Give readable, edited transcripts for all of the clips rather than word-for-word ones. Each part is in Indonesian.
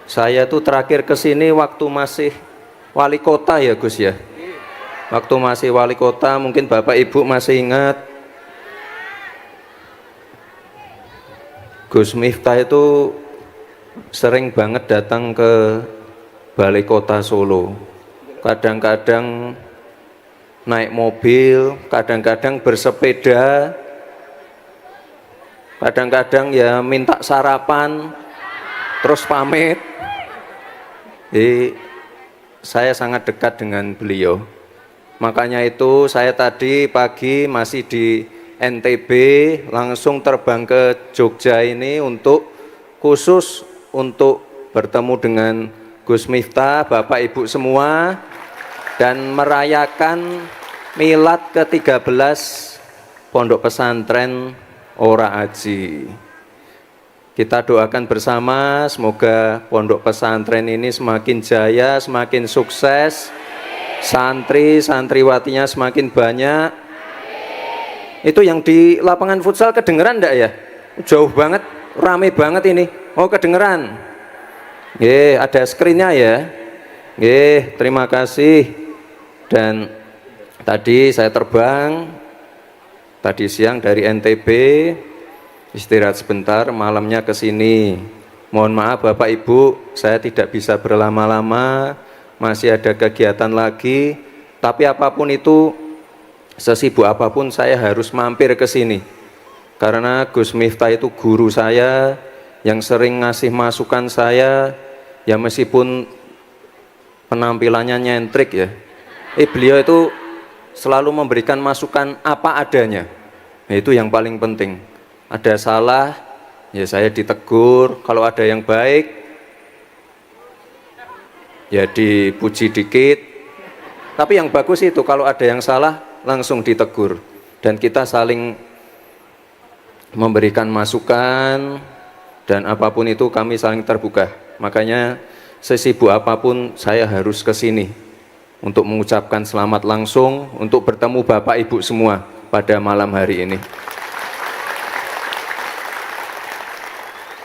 Saya tuh terakhir ke sini waktu masih wali kota ya Gus ya. Waktu masih wali kota, mungkin Bapak Ibu masih ingat Gus Miftah itu sering banget datang ke Balai Kota Solo. Kadang-kadang naik mobil, kadang-kadang bersepeda, kadang-kadang ya minta sarapan, terus pamit. Jadi saya sangat dekat dengan beliau. Makanya itu saya tadi pagi masih di NTB, langsung terbang ke Jogja ini khusus untuk bertemu dengan Gus Miftah, Bapak Ibu semua, dan merayakan milad ke-13 Pondok Pesantren Ora Aji. Kita doakan bersama semoga pondok pesantren ini semakin jaya, semakin sukses, santri-santriwatinya semakin banyak. Itu yang di lapangan futsal kedengeran enggak ya? Jauh banget, rame banget ini. Oh, kedengeran. Nggih, ada skrinnya ya. Nggih, terima kasih. Dan tadi saya terbang tadi siang dari NTB, istirahat sebentar, malamnya ke sini. Mohon maaf Bapak Ibu, saya tidak bisa berlama-lama, masih ada kegiatan lagi, tapi apapun itu, sesibuk apapun saya harus mampir ke sini. Karena Gus Miftah itu guru saya yang sering ngasih masukan saya, ya meskipun penampilannya nyentrik ya. Beliau itu selalu memberikan masukan apa adanya. Nah, itu yang paling penting. Ada salah, ya saya ditegur. Kalau ada yang baik, ya dipuji dikit. Tapi yang bagus itu kalau ada yang salah, langsung ditegur. Dan kita saling memberikan masukan, dan apapun itu kami saling terbuka. Makanya sesibuk apapun saya harus ke sini untuk mengucapkan selamat langsung, untuk bertemu Bapak Ibu semua pada malam hari ini.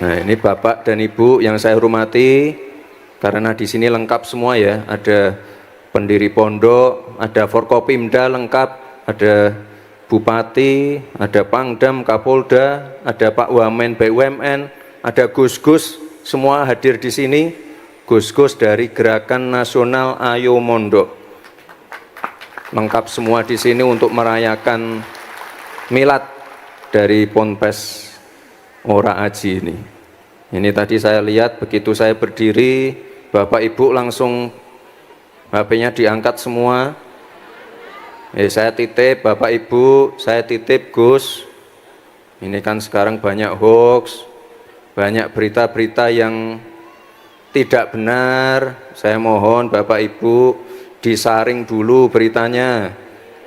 Nah, ini Bapak dan Ibu yang saya hormati, karena di sini lengkap semua ya, ada pendiri pondok, ada Forkopimda lengkap, ada Bupati, ada Pangdam, Kapolda, ada Pak Wamen BUMN, ada Gus-Gus, semua hadir di sini. Gus-Gus dari Gerakan Nasional Ayo Mondok, lengkap semua di sini untuk merayakan milad dari Ponpes Ora Aji ini. Ini tadi saya lihat begitu saya berdiri, Bapak Ibu langsung HP-nya diangkat semua. Saya titip Bapak Ibu, saya titip Gus. Ini kan sekarang banyak hoax, banyak berita-berita yang tidak benar. Saya mohon Bapak Ibu disaring dulu beritanya,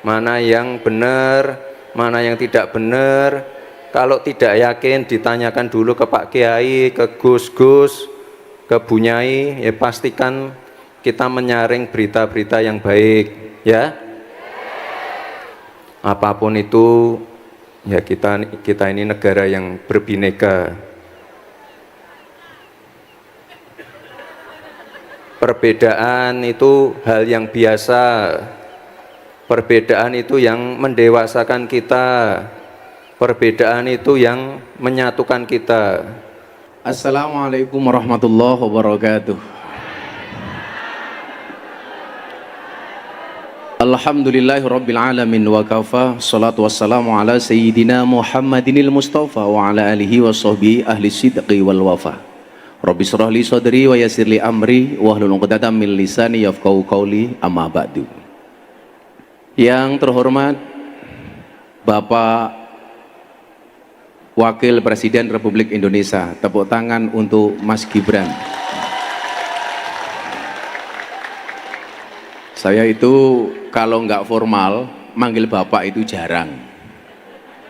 mana yang benar, mana yang tidak benar. Kalau tidak yakin ditanyakan dulu ke Pak Kiai, ke Gus-Gus, ke Bunyai, ya pastikan kita menyaring berita-berita yang baik ya. Apapun itu ya, kita ini negara yang berbineka. Perbedaan itu hal yang biasa. Perbedaan itu yang mendewasakan kita. Perbedaan itu yang menyatukan kita. Assalamualaikum warahmatullahi wabarakatuh. Alhamdulillahirabbil alamin wa kafa, salatu wassalamu ala sayyidina Muhammadinil Mustafa wa ala alihi wa sahbihi ahli sidqi wal wafa. Rabbi shrah li sadri wa yassir li amri wahlul 'uqdatam min lisani yafqahu qawli, amma ba'du. Yang terhormat Bapak Wakil Presiden Republik Indonesia, tepuk tangan untuk Mas Gibran. Saya itu kalau nggak formal manggil Bapak itu jarang,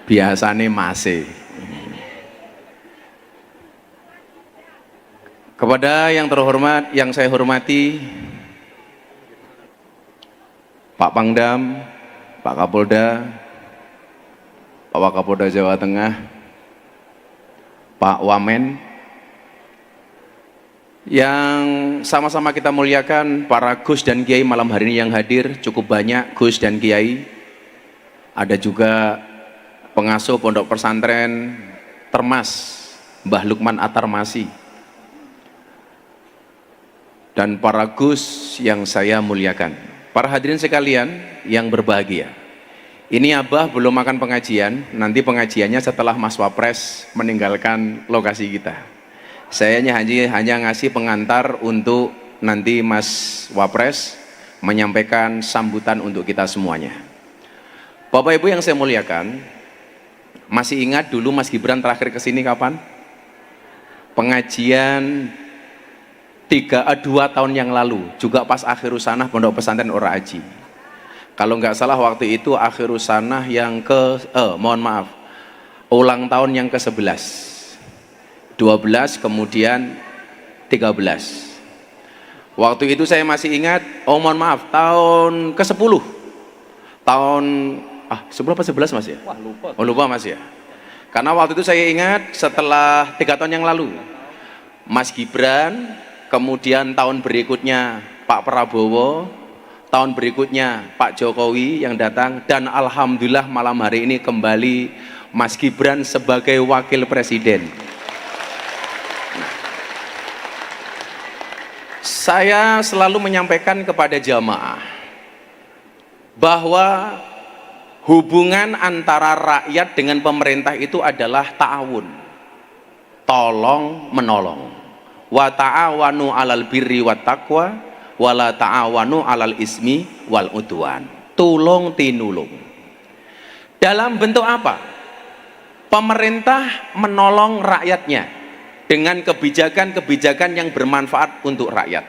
biasanya masih. Kepada yang terhormat, yang saya hormati, Pak Pangdam, Pak Kapolda, Pak Wakapolda Jawa Tengah, Pak Wamen, Yang sama-sama kita muliakan para Gus dan Kiai malam hari ini yang hadir cukup banyak. Gus dan Kiai, ada juga pengasuh pondok pesantren Termas Mbah Lukman At-Tarmasi, dan para Gus yang saya muliakan, para hadirin sekalian yang berbahagia. Ini Abah belum makan pengajian, nanti pengajiannya setelah Mas Wapres meninggalkan lokasi kita. Saya hanya ngasih pengantar untuk nanti Mas Wapres menyampaikan sambutan untuk kita semuanya. Bapak Ibu yang saya muliakan, masih ingat dulu Mas Gibran terakhir kesini kapan? Pengajian 2 tahun yang lalu, juga pas Akhirus Sanah Pondok Pesantren Ora Aji. Kalau nggak salah waktu itu Akhirus Sanah yang ulang tahun yang ke-11, 12 kemudian 13. Waktu itu saya masih ingat, tahun ke-10, tahun 10 apa 11 Mas ya? Wah lupa. Lupa Mas ya. Karena waktu itu saya ingat setelah 3 tahun yang lalu Mas Gibran, kemudian tahun berikutnya Pak Prabowo, tahun berikutnya Pak Jokowi yang datang, dan alhamdulillah malam hari ini kembali Mas Gibran sebagai wakil presiden. Saya selalu menyampaikan kepada jamaah bahwa hubungan antara rakyat dengan pemerintah itu adalah ta'awun, tolong menolong. Wa ta'awanu 'alal birri wat taqwa wa la ta'awanu 'alal ismi wal udwan. Tulung tinulung. Dalam bentuk apa? Pemerintah menolong rakyatnya dengan kebijakan-kebijakan yang bermanfaat untuk rakyat.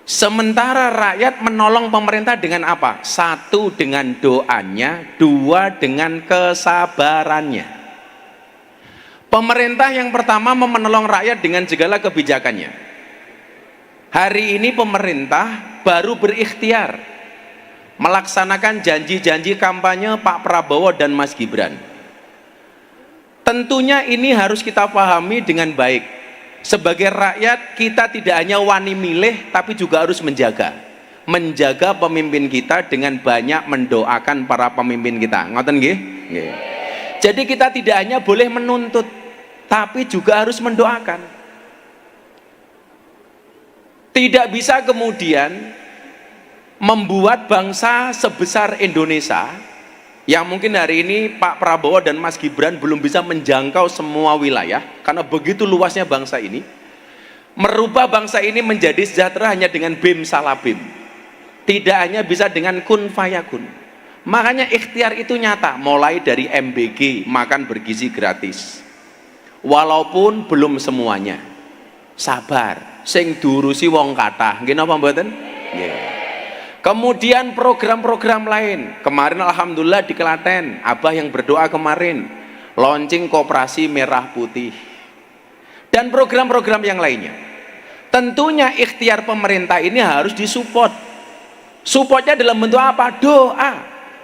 Sementara rakyat menolong pemerintah dengan apa? 1, dengan doanya, 2, dengan kesabarannya. Pemerintah yang pertama menolong rakyat dengan segala kebijakannya. Hari ini pemerintah baru berikhtiar melaksanakan janji-janji kampanye Pak Prabowo dan Mas Gibran. Tentunya ini harus kita pahami dengan baik. Sebagai rakyat kita tidak hanya wani milih, tapi juga harus menjaga pemimpin kita dengan banyak mendoakan para pemimpin kita. Ngoten nggih? Nggih. Jadi kita tidak hanya boleh menuntut, tapi juga harus mendoakan. Tidak bisa kemudian membuat bangsa sebesar Indonesia, yang mungkin hari ini Pak Prabowo dan Mas Gibran belum bisa menjangkau semua wilayah karena begitu luasnya bangsa ini, merubah bangsa ini menjadi sejahtera hanya dengan bim salah bim, tidak hanya bisa dengan kun fayakun. Makanya ikhtiar itu nyata, mulai dari MBG, makan bergizi gratis, walaupun belum semuanya, sabar, sing diurusi wong kathah, nggih napa mboten? Nggih. Kemudian program-program lain, kemarin alhamdulillah di Klaten, Abah yang berdoa kemarin, launching koperasi merah putih, dan program-program yang lainnya. Tentunya ikhtiar pemerintah ini harus disupport. Supportnya dalam bentuk apa? Doa.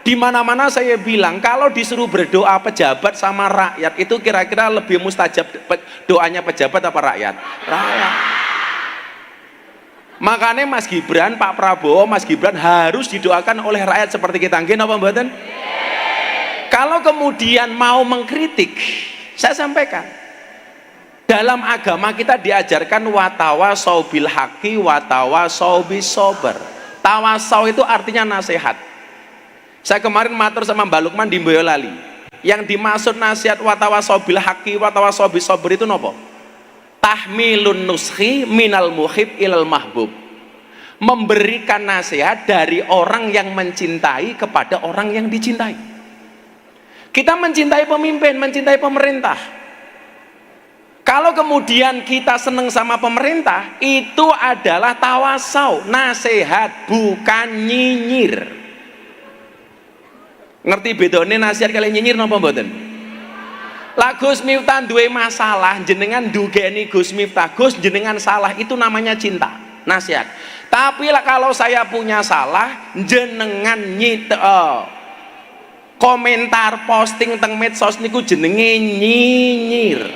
Di mana-mana saya bilang, kalau disuruh berdoa pejabat sama rakyat, itu kira-kira lebih mustajab doanya pejabat apa rakyat? Rakyat. Makanya Mas Gibran, Pak Prabowo, Mas Gibran harus didoakan oleh rakyat seperti kita. Nggih napa mboten? Kalau kemudian mau mengkritik, saya sampaikan, dalam agama kita diajarkan watawasau bil haqi watawasau bis sabr. Tawasau itu artinya nasihat. Saya kemarin matur sama Mbak Lukman di Boyolali, yang dimaksud nasihat watawasau bil haqi watawasau bis sabr itu nopo? Tahmilun nuskhi minal muhib ilal mahbub, memberikan nasihat dari orang yang mencintai kepada orang yang dicintai. Kita mencintai pemimpin, mencintai pemerintah. Kalau kemudian kita seneng sama pemerintah, itu adalah tawasau, nasihat, bukan nyinyir. Ngerti bedone nasihat kalian nyinyir napa mboten? Lah Gus Miftah duwe masalah, jenengan dugeni Gus Miftah, Gus jenengan salah, itu namanya cinta, nasihat. Tapi lah kalau saya punya salah, jenengan komentar posting teng medsos niku jenenge nyinyir.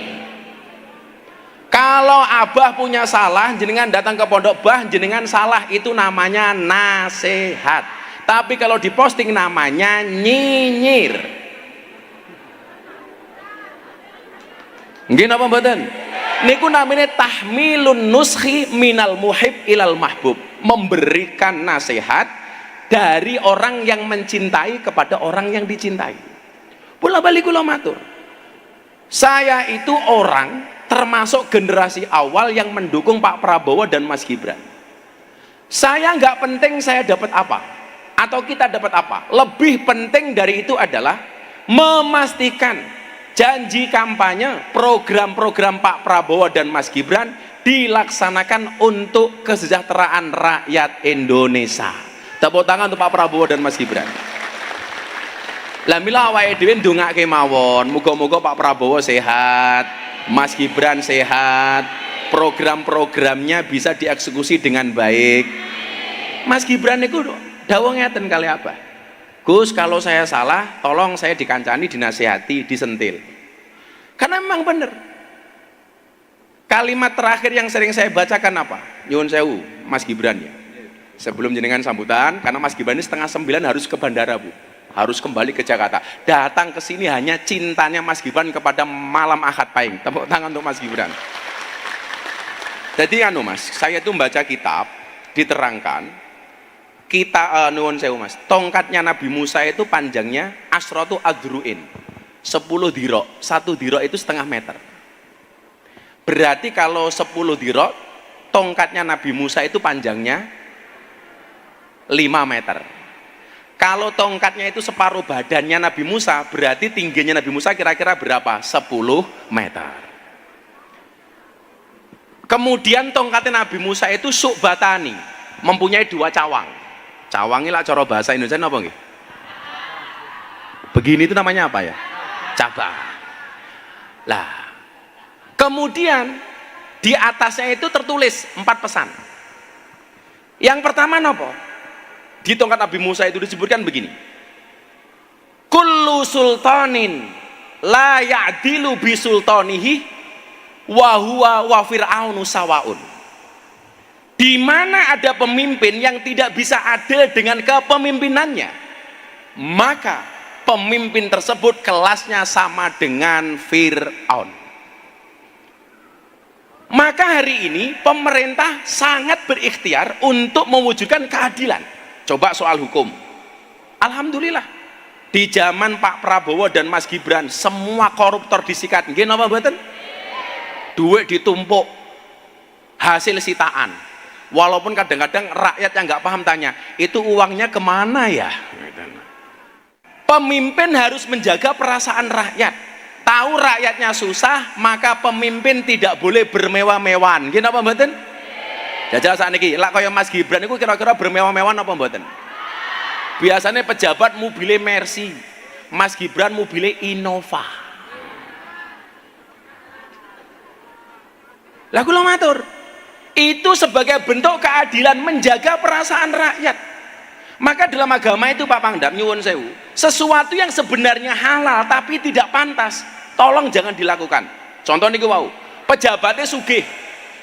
Kalau abah punya salah, jenengan datang ke pondok, bah jenengan salah, itu namanya nasihat. Tapi kalau diposting namanya nyinyir. Nggih napa mboten? Niku namanya tahmilun nuskhi minal muhib ilal mahbub, memberikan nasihat dari orang yang mencintai kepada orang yang dicintai. Bola balik kula matur, saya itu orang termasuk generasi awal yang mendukung Pak Prabowo dan Mas Gibran. Saya nggak penting saya dapat apa atau kita dapat apa, lebih penting dari itu adalah memastikan janji kampanye, program-program Pak Prabowo dan Mas Gibran dilaksanakan untuk kesejahteraan rakyat Indonesia. Tepuk tangan untuk Pak Prabowo dan Mas Gibran. Lah mila awake dhewe ndongake mawon, muga-muga Pak Prabowo sehat, Mas Gibran sehat, program-programnya bisa dieksekusi dengan baik. Mas Gibran itu dawuh ngeten kali apa? Gus, kalau saya salah, tolong saya dikancani, dinasihati, disentil. Karena memang benar. Kalimat terakhir yang sering saya bacakan apa? Nyuwun sewu, Mas Gibran ya. Sebelum jenengan sambutan, karena Mas Gibran ini 8:30 harus ke bandara, Bu. Harus kembali ke Jakarta. Datang ke sini hanya cintanya Mas Gibran kepada malam Ahad Pahing. Tepuk tangan untuk Mas Gibran. Jadi Mas, saya itu membaca kitab, diterangkan kita nuwun sewu Mas, tongkatnya Nabi Musa itu panjangnya asratu adruin, 10 dirok. 1 dirok itu setengah meter. Berarti kalau 10 dirok, tongkatnya Nabi Musa itu panjangnya 5 meter. Kalau tongkatnya itu separuh badannya Nabi Musa, berarti tingginya Nabi Musa kira-kira berapa? 10 meter. Kemudian tongkatnya Nabi Musa itu su'batani, mempunyai 2 cawang. Cawangnya lah cara bahasa Indonesia apa nggih? Begini itu namanya apa ya? Cabang. Lah, kemudian di atasnya itu tertulis 4 pesan. Yang pertama nopo? Di tongkat Nabi Musa itu disebutkan begini, kullu sultanin la ya'dilu bi sultanihi wa huwa wa fir'aunu sawaun. Di mana ada pemimpin yang tidak bisa adil dengan kepemimpinannya, maka pemimpin tersebut kelasnya sama dengan Fir'aun. Maka hari ini pemerintah sangat berikhtiar untuk mewujudkan keadilan. Coba soal hukum, alhamdulillah di zaman Pak Prabowo dan Mas Gibran semua koruptor disikat. Nggih napa mboten? Duit ditumpuk, hasil sitaan. Walaupun kadang-kadang rakyat yang nggak paham tanya, itu uangnya kemana ya? Pemimpin harus menjaga perasaan rakyat. Tahu rakyatnya susah, maka pemimpin tidak boleh bermewah-mewahan. Nggih napa mboten? Jajal saat ini, lah kaya Mas Gibran itu kira-kira bermewah-mewahan apa mboten? Biasanya pejabat mobilnya Mercy, Mas Gibran mobilnya Innova. Lah kula matur, itu sebagai bentuk keadilan menjaga perasaan rakyat. Maka dalam agama itu Pak Pangdam nyuwun sewu, sesuatu yang sebenarnya halal tapi tidak pantas, tolong jangan dilakukan. Contoh niku wau, pejabatnya sugih,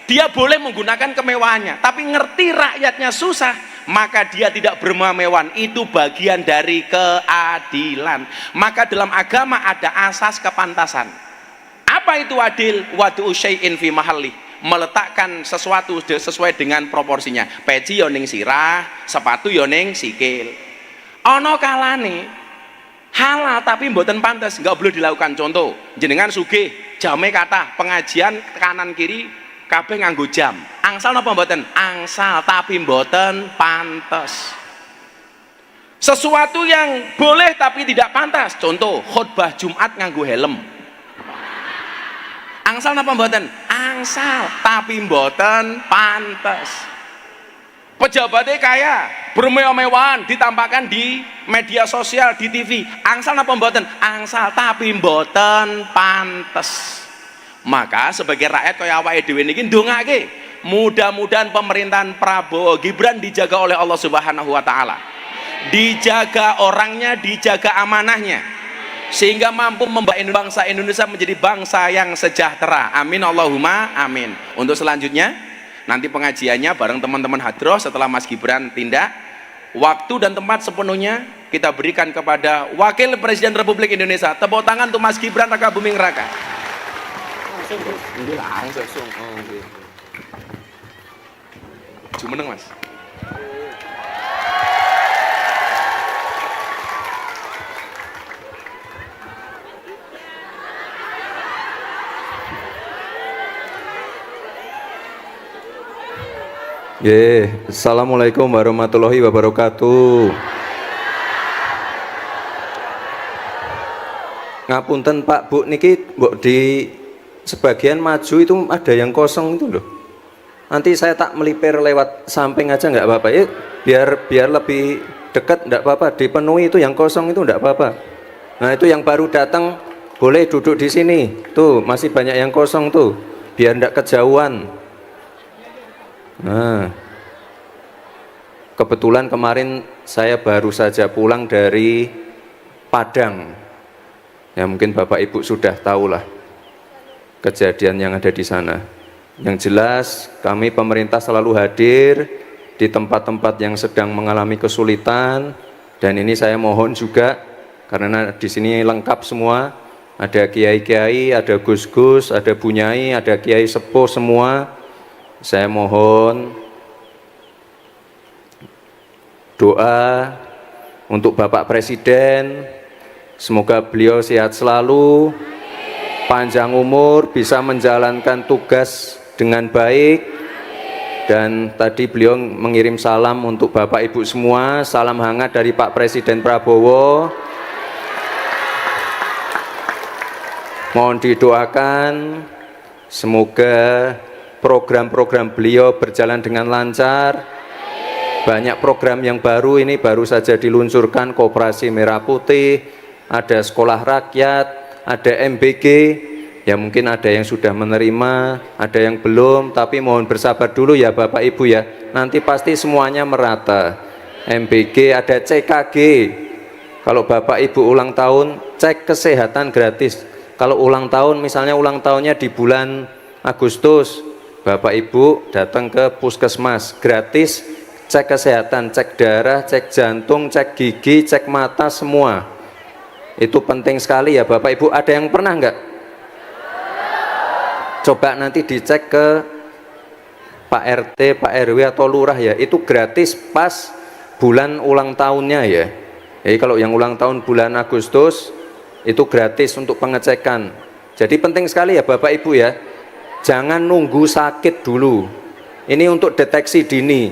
dia boleh menggunakan kemewahannya, tapi ngerti rakyatnya susah, maka dia tidak bermewah-mewahan. Itu bagian dari keadilan. Maka dalam agama ada asas kepantasan. Apa itu adil? Wadu'u syai'in fi mahalli, meletakkan sesuatu sesuai dengan proporsinya. Peci yo ning sirah, sepatu yo ning sikil. Ana kalane halal tapi mboten pantas, nggak boleh dilakukan. Contoh, jenengan sugih, jame kathah, pengajian kanan kiri kabeh nganggo jam. Angsal napa mboten? Angsal tapi mboten pantes. Sesuatu yang boleh tapi tidak pantas. Contoh, khutbah Jumat nganggo helm. Angsal napa mboten? Angsal tapi mboten pantes. Pejabatnya kaya, bermewah-mewahan, ditampakkan di media sosial, di TV. Angsal napa mboten? Angsal tapi mboten pantes. Maka sebagai rakyat kaya awake dhewe niki ndongake, mudah-mudahan pemerintahan Prabowo Gibran dijaga oleh Allah Subhanahu wa taala. Dijaga orangnya, dijaga amanahnya. sehingga mampu membawa bangsa Indonesia menjadi bangsa yang sejahtera. Amin Allahumma amin. Untuk selanjutnya nanti pengajiannya bareng teman-teman hadroh setelah Mas Gibran tindak. Waktu dan tempat sepenuhnya kita berikan kepada Wakil Presiden Republik Indonesia. Tepuk tangan untuk Mas Gibran Raka Buming Raka. Jumeneng Mas. Assalamualaikum warahmatullahi wabarakatuh. Ngapunten Pak Bu, niki mbok di sebagian maju itu ada yang kosong itu loh. Nanti saya tak melipir lewat samping aja nggak apa-apa ya, biar lebih dekat nggak apa-apa. Dipenuhi itu yang kosong itu nggak apa-apa. Nah itu yang baru datang boleh duduk di sini. Tuh masih banyak yang kosong tuh, biar nggak kejauhan. Nah, kebetulan kemarin saya baru saja pulang dari Padang. Ya mungkin Bapak Ibu sudah tahulah kejadian yang ada di sana. Yang jelas kami pemerintah selalu hadir di tempat-tempat yang sedang mengalami kesulitan, dan ini saya mohon juga karena di sini lengkap semua, ada kiai-kiai, ada gus-gus, ada bunyai, ada kiai sepuh semua. Saya mohon doa untuk Bapak Presiden, semoga beliau sehat selalu, panjang umur, bisa menjalankan tugas dengan baik. Dan tadi beliau mengirim salam untuk Bapak Ibu semua, salam hangat dari Pak Presiden Prabowo. Mohon didoakan semoga program-program beliau berjalan dengan lancar. Banyak program yang baru ini baru saja diluncurkan, Koperasi Merah Putih, ada Sekolah Rakyat, ada MBG. Ya mungkin ada yang sudah menerima, ada yang belum, tapi mohon bersabar dulu ya Bapak Ibu ya. Nanti pasti semuanya merata. MBG, ada CKG. Kalau Bapak Ibu ulang tahun, cek kesehatan gratis. Kalau ulang tahun, misalnya ulang tahunnya di bulan Agustus, Bapak Ibu datang ke puskesmas gratis, cek kesehatan, cek darah, cek jantung, cek gigi, cek mata, semua itu penting sekali ya Bapak Ibu. Ada yang pernah enggak? Coba nanti dicek ke Pak RT, Pak RW atau lurah ya, itu gratis pas bulan ulang tahunnya ya. Jadi kalau yang ulang tahun bulan Agustus itu gratis untuk pengecekan. Jadi penting sekali ya Bapak Ibu ya, jangan nunggu sakit dulu. Ini untuk deteksi dini.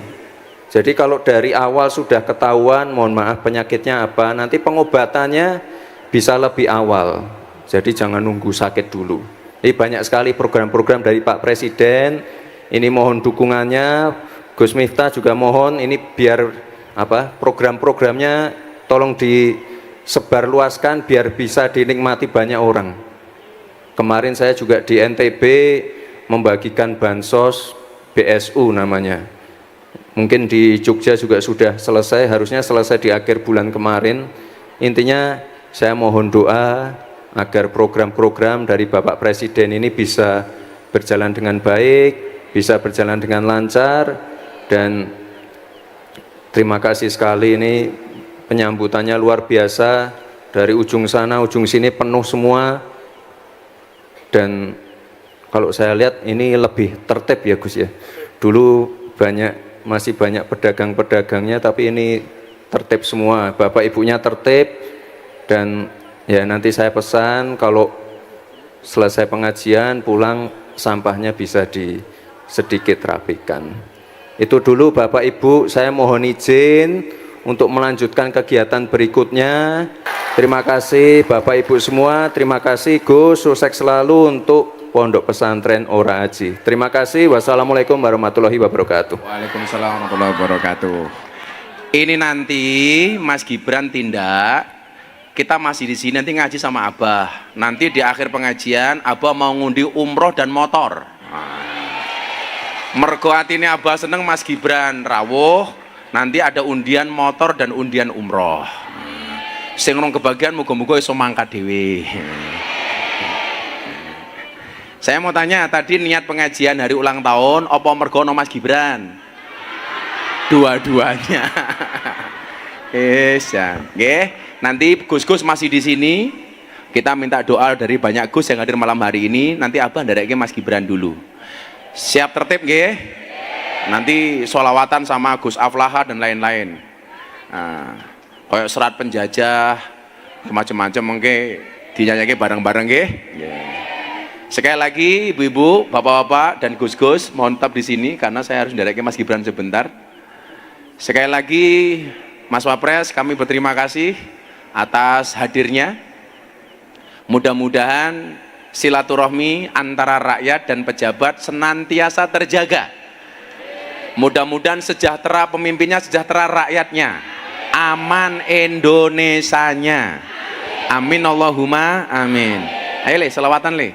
Jadi kalau dari awal sudah ketahuan, mohon maaf penyakitnya apa, nanti pengobatannya bisa lebih awal. Jadi jangan nunggu sakit dulu. Ini banyak sekali program-program dari Pak Presiden. Ini mohon dukungannya. Gus Miftah juga mohon ini biar apa, program-programnya tolong disebarluaskan biar bisa dinikmati banyak orang. Kemarin saya juga di NTB membagikan bansos BSU namanya. Mungkin di Jogja juga sudah selesai, harusnya selesai di akhir bulan kemarin. Intinya saya mohon doa agar program-program dari Bapak Presiden ini bisa berjalan dengan baik, bisa berjalan dengan lancar. Dan terima kasih sekali, ini penyambutannya luar biasa, dari ujung sana ujung sini penuh semua. Dan kalau saya lihat ini lebih tertib ya Gus ya. Dulu masih banyak pedagang-pedagangnya, tapi ini tertib semua, Bapak Ibunya tertib. Dan ya nanti saya pesan kalau selesai pengajian pulang sampahnya bisa sedikit rapikan. Itu dulu Bapak Ibu, saya mohon izin untuk melanjutkan kegiatan berikutnya. Terima kasih Bapak Ibu semua, terima kasih Gus, sukses selalu untuk Pondok Pesantren Ora Aji. Terima kasih. Wassalamualaikum warahmatullahi wabarakatuh. Waalaikumsalam warahmatullahi wabarakatuh. Ini nanti Mas Gibran tindak, kita masih di sini nanti ngaji sama Abah. Nanti di akhir pengajian Abah mau ngundi umroh dan motor. Mergo atine Abah seneng Mas Gibran rawuh, nanti ada undian motor dan undian umroh. Sing rong kebagian muga-muga iso mangkat dhewe. Saya mau tanya, tadi niat pengajian hari ulang tahun apa mergo ono Mas Gibran? Dua-duanya. Ya. Nggih, nanti Gus-gus masih di sini. Kita minta doa dari banyak Gus yang hadir malam hari ini. Nanti Abah ndareke Mas Gibran dulu. Siap tertib nggih? Nanti sholawatan sama Gus Aflaha dan lain-lain. Nah, kayak serat penjajah, macam-macam mengke dinyanyiake bareng-bareng nggih. Sekali lagi ibu-ibu, bapak-bapak dan Gus-gus mohon tetap di sini karena saya harus ndareke Mas Gibran sebentar. Sekali lagi Mas Wapres, kami berterima kasih atas hadirnya. Mudah-mudahan silaturahmi antara rakyat dan pejabat senantiasa terjaga. Mudah-mudahan sejahtera pemimpinnya, sejahtera rakyatnya. Aman Indonesianya. Amin Allahumma amin. Ayo le, selawatan le.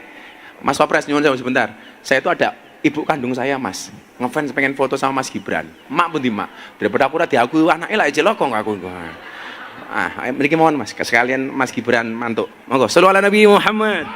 Mas Wapres nyuwun sebentar. Saya itu ada ibu kandung saya Mas. Ngefans pengen foto sama Mas Gibran. Mak pun di mak. Daripada aku udah diaku anaknya lah jelok kok aku. Mriki mohon Mas, sekalian Mas Gibran mantuk. Monggo, sholli ala Nabi Muhammad.